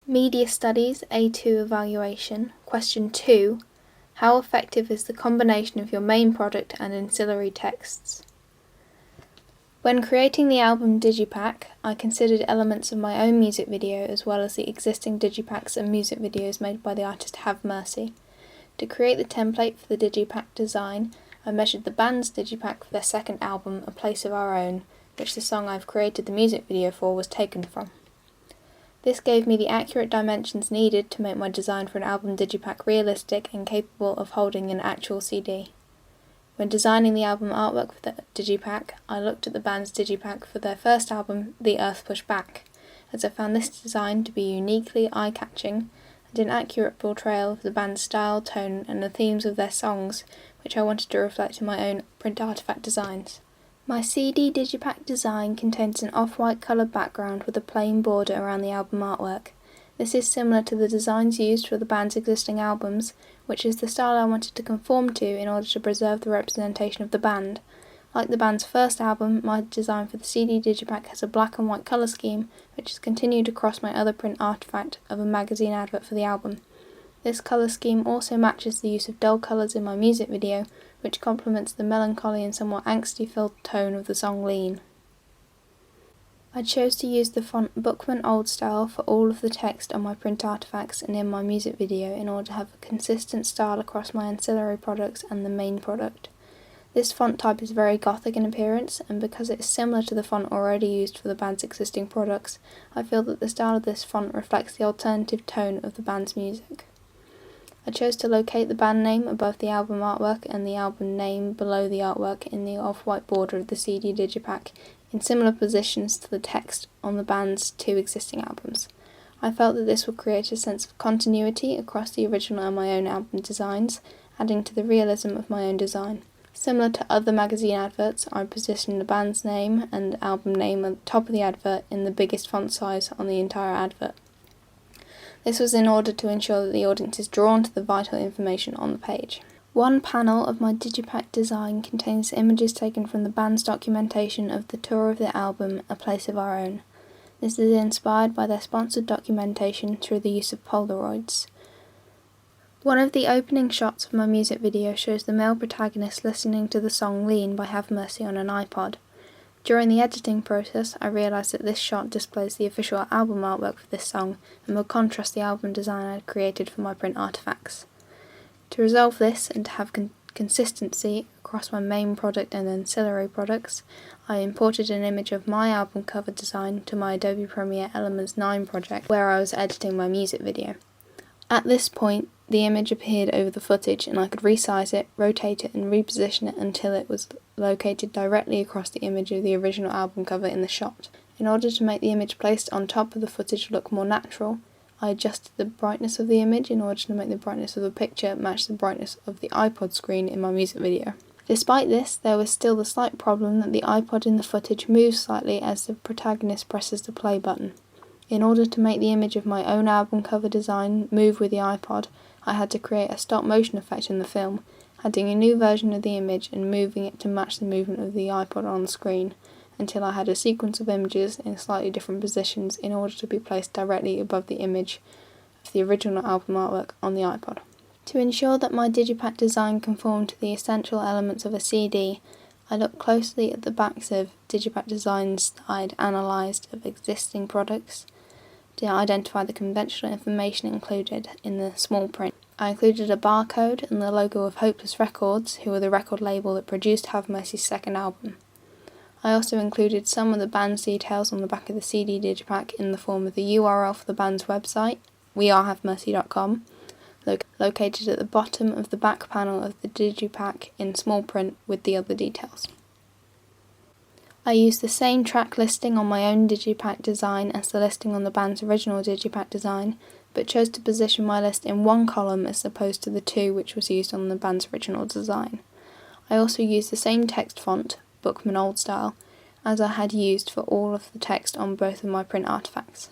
Media Studies A2 Evaluation. Question 2. How effective is the combination of your main product and ancillary texts? When creating the album Digipack, I considered elements of my own music video as well as the existing Digipacks and music videos made by the artist Have Mercy. To create the template for the Digipack design, I measured the band's Digipack for their second album, A Place of Our Own, which the song I've created the music video for was taken from. This gave me the accurate dimensions needed to make my design for an album Digipack realistic and capable of holding an actual CD. When designing the album artwork for the Digipack, I looked at the band's Digipack for their first album, The Earth Pushed Back, as I found this design to be uniquely eye-catching and an accurate portrayal of the band's style, tone and the themes of their songs, which I wanted to reflect in my own print artifact designs. My CD Digipack design contains an off-white coloured background with a plain border around the album artwork. This is similar to the designs used for the band's existing albums, which is the style I wanted to conform to in order to preserve the representation of the band. Like the band's first album, my design for the CD Digipack has a black and white colour scheme, which is continued across my other print artefact of a magazine advert for the album. This colour scheme also matches the use of dull colours in my music video, which complements the melancholy and somewhat angsty-filled tone of the song Lean. I chose to use the font Bookman Old Style for all of the text on my print artifacts and in my music video in order to have a consistent style across my ancillary products and the main product. This font type is very gothic in appearance, and because it is similar to the font already used for the band's existing products, I feel that the style of this font reflects the alternative tone of the band's music. I chose to locate the band name above the album artwork and the album name below the artwork in the off-white border of the CD Digipack in similar positions to the text on the band's two existing albums. I felt that this would create a sense of continuity across the original and my own album designs, adding to the realism of my own design. Similar to other magazine adverts, I positioned the band's name and album name at the top of the advert in the biggest font size on the entire advert. This was in order to ensure that the audience is drawn to the vital information on the page. One panel of my Digipack design contains images taken from the band's documentation of the tour of their album, A Place of Our Own. This is inspired by their sponsored documentation through the use of Polaroids. One of the opening shots of my music video shows the male protagonist listening to the song Lean by Have Mercy on an iPod. During the editing process, I realised that this shot displays the official album artwork for this song and will contrast the album design I had created for my print artifacts. To resolve this and to have consistency across my main product and ancillary products, I imported an image of my album cover design to my Adobe Premiere Elements 9 project where I was editing my music video. At this point, the image appeared over the footage and I could resize it, rotate it and reposition it until it was located directly across the image of the original album cover in the shot. In order to make the image placed on top of the footage look more natural, I adjusted the brightness of the image in order to make the brightness of the picture match the brightness of the iPod screen in my music video. Despite this, there was still the slight problem that the iPod in the footage moves slightly as the protagonist presses the play button. In order to make the image of my own album cover design move with the iPod, I had to create a stop motion effect in the film, adding a new version of the image and moving it to match the movement of the iPod on the screen, until I had a sequence of images in slightly different positions in order to be placed directly above the image of the original album artwork on the iPod. To ensure that my Digipack design conformed to the essential elements of a CD, I looked closely at the backs of Digipack designs that I had analysed of existing products to identify the conventional information included in the small print. I included a barcode and the logo of Hopeless Records, who were the record label that produced Have Mercy's second album. I also included some of the band's details on the back of the CD Digipack in the form of the URL for the band's website, wearehavemercy.com, located at the bottom of the back panel of the Digipack in small print with the other details. I used the same track listing on my own Digipack design as the listing on the band's original Digipack design, but chose to position my list in one column as opposed to the two which was used on the band's original design. I also used the same text font, Bookman Old Style, as I had used for all of the text on both of my print artifacts.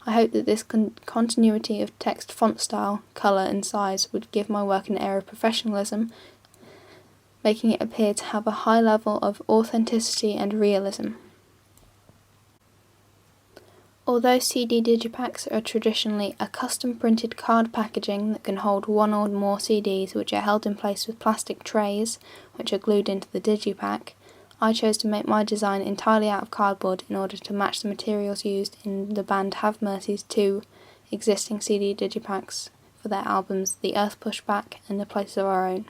I hope that this continuity of text font style, colour and size would give my work an air of professionalism, making it appear to have a high level of authenticity and realism. Although CD digipacks are traditionally a custom printed card packaging that can hold one or more CDs which are held in place with plastic trays which are glued into the digipack, I chose to make my design entirely out of cardboard in order to match the materials used in the band Have Mercy's two existing CD digipacks for their albums The Earth Pushback and A Place of Our Own.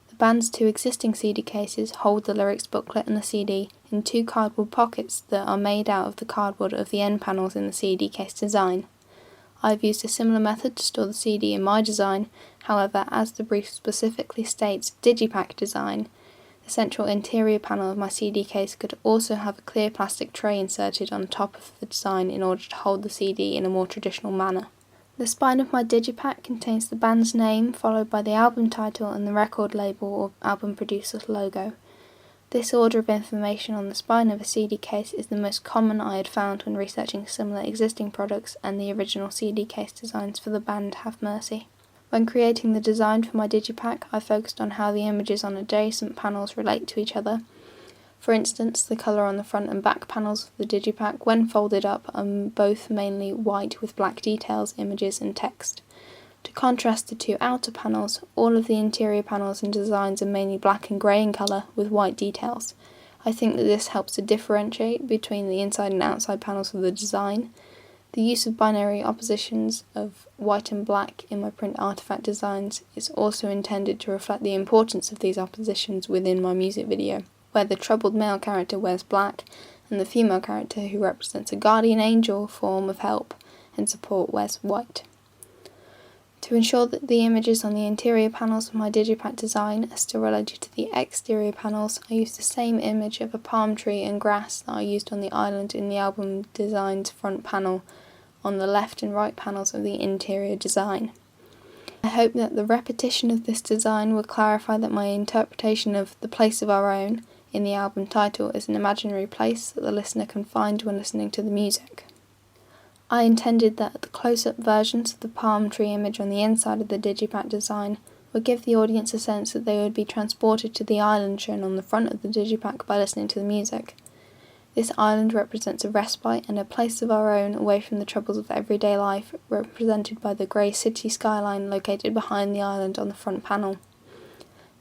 The band's two existing CD cases hold the lyrics booklet and the CD in two cardboard pockets that are made out of the cardboard of the end panels in the CD case design. I have used a similar method to store the CD in my design, however, as the brief specifically states digipack design, the central interior panel of my CD case could also have a clear plastic tray inserted on top of the design in order to hold the CD in a more traditional manner. The spine of my digipack contains the band's name, followed by the album title and the record label or album producer's logo. This order of information on the spine of a CD case is the most common I had found when researching similar existing products and the original CD case designs for the band Have Mercy. When creating the design for my digipack, I focused on how the images on adjacent panels relate to each other. For instance, the colour on the front and back panels of the digipack, when folded up, are both mainly white with black details, images and text. To contrast the two outer panels, all of the interior panels and designs are mainly black and grey in colour with white details. I think that this helps to differentiate between the inside and outside panels of the design. The use of binary oppositions of white and black in my print artifact designs is also intended to reflect the importance of these oppositions within my music video, where the troubled male character wears black and the female character, who represents a guardian angel form of help and support, wears white. To ensure that the images on the interior panels of my digipack design are still related to the exterior panels, I used the same image of a palm tree and grass that I used on the island in the album design's front panel on the left and right panels of the interior design. I hope that the repetition of this design will clarify that my interpretation of The Place of Our Own in the album title is an imaginary place that the listener can find when listening to the music. I intended that the close-up versions of the palm tree image on the inside of the digipack design would give the audience a sense that they would be transported to the island shown on the front of the digipack by listening to the music. This island represents a respite and a place of our own away from the troubles of everyday life, represented by the grey city skyline located behind the island on the front panel.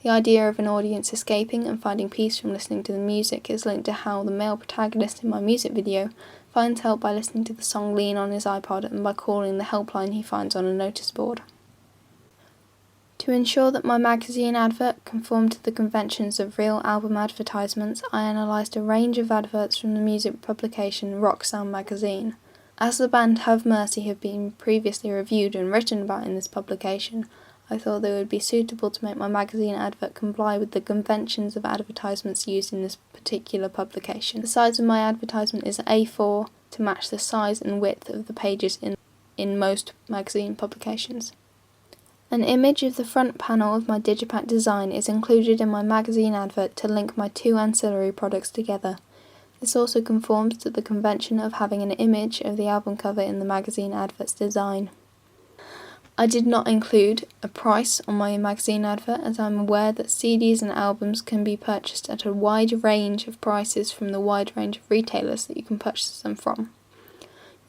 The idea of an audience escaping and finding peace from listening to the music is linked to how the male protagonist in my music video finds help by listening to the song Lean on his iPod and by calling the helpline he finds on a notice board. To ensure that my magazine advert conformed to the conventions of real album advertisements, I analysed a range of adverts from the music publication Rock Sound magazine. As the band Have Mercy have been previously reviewed and written about in this publication, I thought they would be suitable to make my magazine advert comply with the conventions of advertisements used in this particular publication. The size of my advertisement is A4 to match the size and width of the pages in most magazine publications. An image of the front panel of my digipack design is included in my magazine advert to link my two ancillary products together. This also conforms to the convention of having an image of the album cover in the magazine advert's design. I did not include a price on my magazine advert, as I am aware that CDs and albums can be purchased at a wide range of prices from the wide range of retailers that you can purchase them from.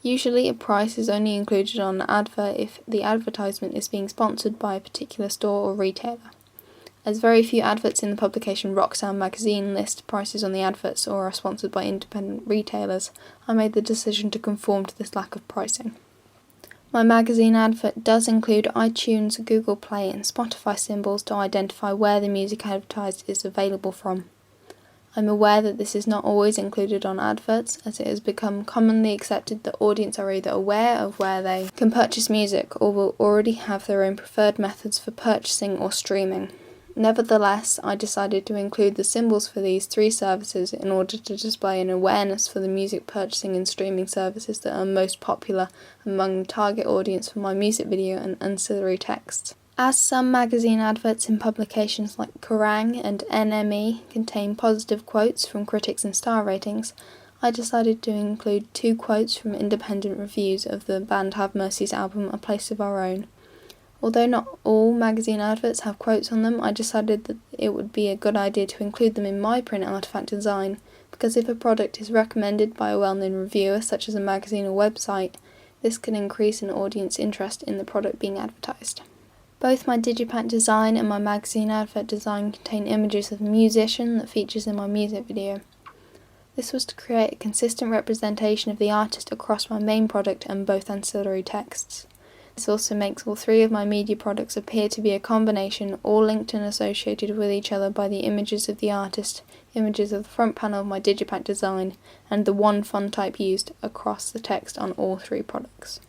Usually a price is only included on an advert if the advertisement is being sponsored by a particular store or retailer. As very few adverts in the publication Rock Sound magazine list prices on the adverts or are sponsored by independent retailers, I made the decision to conform to this lack of pricing. My magazine advert does include iTunes, Google Play and Spotify symbols to identify where the music advertised is available from. I'm aware that this is not always included on adverts, as it has become commonly accepted that audience are either aware of where they can purchase music or will already have their own preferred methods for purchasing or streaming. Nevertheless, I decided to include the symbols for these three services in order to display an awareness for the music purchasing and streaming services that are most popular among the target audience for my music video and ancillary texts. As some magazine adverts in publications like Kerrang! And NME contain positive quotes from critics and star ratings, I decided to include 2 quotes from independent reviews of the band Have Mercy's album A Place of Our Own. Although not all magazine adverts have quotes on them, I decided that it would be a good idea to include them in my print artifact design, because if a product is recommended by a well-known reviewer, such as a magazine or website, this can increase an audience interest in the product being advertised. Both my digipack design and my magazine advert design contain images of the musician that features in my music video. This was to create a consistent representation of the artist across my main product and both ancillary texts. This also makes all three of my media products appear to be a combination, all linked and associated with each other by the images of the artist, images of the front panel of my digipack design, and the one font type used across the text on all three products.